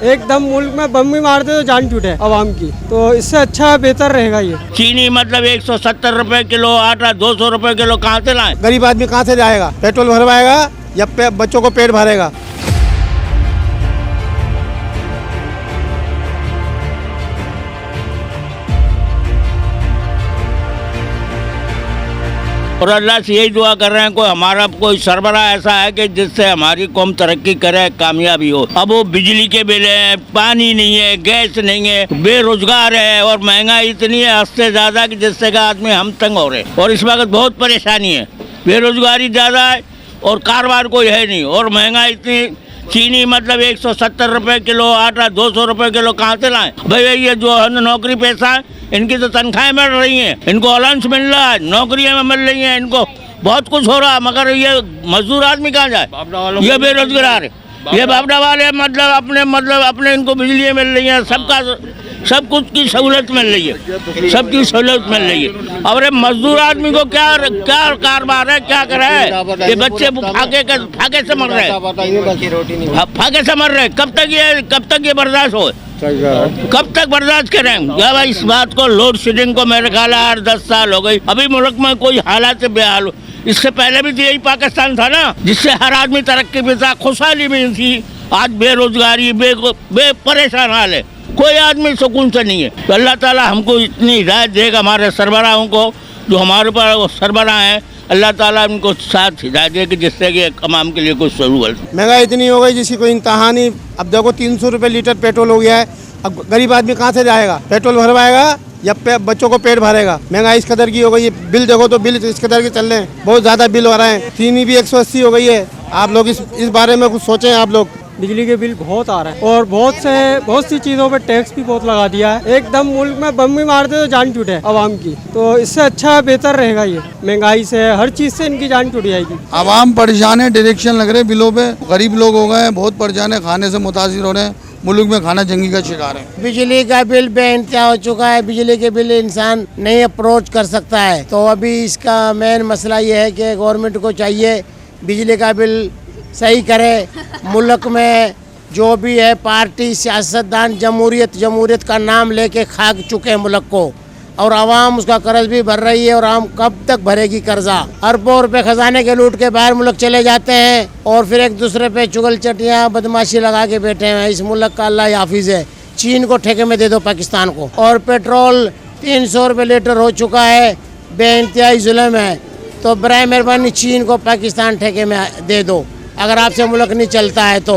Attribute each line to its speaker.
Speaker 1: एकदम मुल्क में बम भी मार दे तो जान छूटे आवाम की, तो इससे अच्छा बेहतर रहेगा ये।
Speaker 2: चीनी मतलब 170 रुपए किलो, आटा 200 रुपए किलो, कहाँ से लाएं?
Speaker 3: गरीब आदमी कहाँ से जाएगा? पेट्रोल भरवाएगा या बच्चों को पेट भरेगा?
Speaker 2: और अल्लाह से यही दुआ कर रहे हैं कोई हमारा कोई सरबरा ऐसा है कि जिससे हमारी कौम तरक्की करे, कामयाबी हो। अब वो बिजली के बिल है, पानी नहीं है, गैस नहीं है, बेरोजगार है और महंगाई इतनी है हद से ज्यादा कि जिससे का आदमी हम तंग हो रहे हैं और इस वक्त बहुत परेशानी है। बेरोजगारी ज्यादा है और कारोबार कोई है नहीं और महंगाई इतनी। चीनी मतलब 170 रुपए किलो, आटा 200 रुपए किलो, कहाँ से लाएं? भाई ये जो नौकरी पेशा है इनकी तो तनख्वाहें मिल रही हैं, इनको अलाउंस मिल रहा है, नौकरियां मिल रही हैं, इनको बहुत कुछ हो रहा है, मगर ये मजदूर आदमी कहाँ जाए? ये बेरोजगार है, ये बापडा वाले मतलब अपने इनको बिजली मिल रही है, सब कुछ की सहूलत मिल रही है, सबकी सहूलत मिल रही है। और मजदूर आदमी को क्या कारोबार है, क्या करे? ये बच्चे फाके से मर रहे हैं, फाके से मर रहे हैं। कब तक ये बर्दाश्त हो? कब तक बर्दाश्त करें? भाई इस बात को लोड शेडिंग को मेरे ख्याल 8-10 साल हो गई। अभी मुल्क में कोई हालात से बेहाल हो। इससे पहले भी तो यही पाकिस्तान था ना, जिससे हर आदमी तरक्की पे था, खुशहाली में थी। आज बेरोजगारी परेशान हाल है, कोई आदमी सुकून से नहीं है। तो अल्लाह ताला हमको इतनी हिदायत देगा, हमारे सरबराहों को जो हमारे ऊपर सरबराह हैं, अल्लाह ताला उनको साथ हिदायत दे कि जिससे कि अवाम के लिए कुछ सहूलत।
Speaker 3: महंगाई इतनी हो गई जिसकी कोई इंतहा नहीं। अब देखो 300 रुपये लीटर पेट्रोल हो गया है। अब गरीब आदमी कहाँ से जाएगा? पेट्रोल भरवाएगा या बच्चों को पेट भरेगा? महंगाई इस कदर की हो गई है। बिल देखो तो बिल इस कदर के चल रहे हैं, बहुत ज़्यादा बिल हो रहे हैं। चीनी भी 180 हो गई है। आप लोग इस बारे में कुछ सोचें। आप लोग
Speaker 1: बिजली के बिल बहुत आ रहे हैं और बहुत सी चीज़ों पे टैक्स भी बहुत लगा दिया है। एकदम मुल्क में बम भी मार दे तो जान छूटे आवाम की, तो इससे अच्छा बेहतर रहेगा ये। महंगाई से हर चीज़ से इनकी जान छूट जाएगी।
Speaker 4: आवाम परेशान है, डायरेक्शन लग रहे हैं बिलों पे, गरीब लोग हो गए हैं, बहुत परेशान है, खाने से मुतासिर हो रहे हैं, मुल्क में खाना जंगी का शिकार है।
Speaker 5: बिजली का बिल बेइंतहा हो चुका है। बिजली के बिल इंसान नहीं अप्रोच कर सकता है। तो अभी इसका मेन मसला ये है कि गवर्नमेंट को चाहिए बिजली का बिल सही करे। मुल्क में जो भी है पार्टी सियासतदान जमहूरियत का नाम लेके खा चुके हैं मुल्क को, और आवाम उसका कर्ज भी भर रही है और आवाम कब तक भरेगी कर्जा? अरबों रुपए खजाने के लूट के बाहर मुल्क चले जाते हैं और फिर एक दूसरे पे चुगल चटियाँ बदमाशी लगा के बैठे हैं। इस मुल्क का अल्लाह हाफिज है। चीन को ठेके में दे दो, पाकिस्तान को। और पेट्रोल 300 रुपये लीटर हो चुका है, बेइंतहाई जुल्म है। तो बराए मेहरबानी चीन को पाकिस्तान ठेके में दे दो, अगर आपसे मुल्क नहीं चलता है तो।